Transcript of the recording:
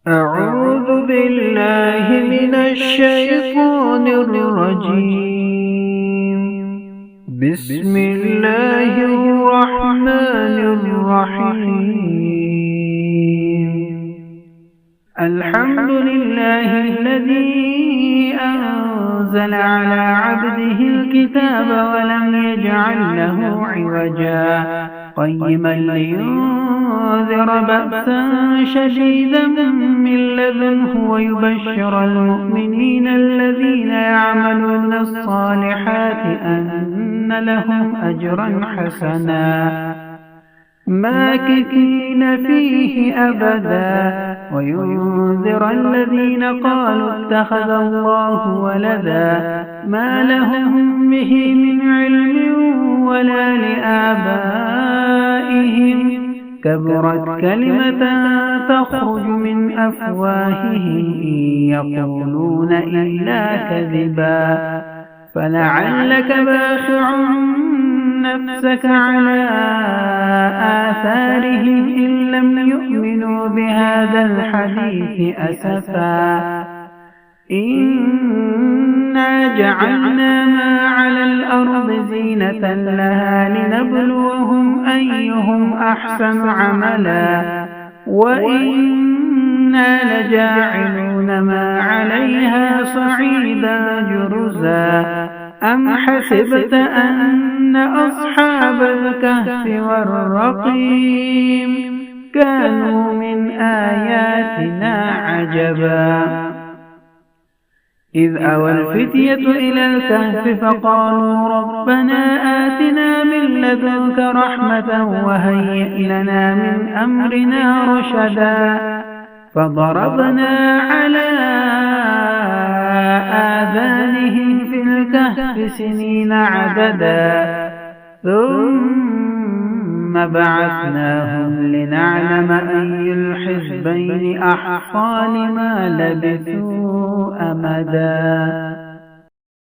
أعوذ بالله من الشيطان الرجيم. بسم الله الرحمن الرحيم. الحمد لله الذي أنزل على عبده الكتاب ولم يجعل له عوجا قيما لينذر بأسا شديدا من لدنه ويبشر المؤمنين الذين يعملون الصالحات أن لهم أجرا حسنا ماكثين فيه أبدا وينذر الذين قالوا اتخذ الله ولدا ما لهم به من علم ولا لآبائهم كبرت كلمة تخرج من أفواههم إن يقولون إلا كذبا فلعلك باخع نفسك على آثارهم إن لم يؤمنوا بهذا الحديث أسفا إنا جعلنا ما على الأرض زينة لها لنبلوهم أيهم أحسن عملا وإنا لجاعلون ما عليها صعيدا جرزا أم حسبت أن أصحاب الكهف والرقيم كانوا من آياتنا عجبا إذ أوى الفتية إلى الكهف فقالوا ربنا آتنا من لدنك رحمة وهيئ لنا من أمرنا رشدا فضربنا على آذانهم في الكهف سنين عددا ثم بعثناهم لنعلم أي الحزبين أحصى لما لبثوا أمدا.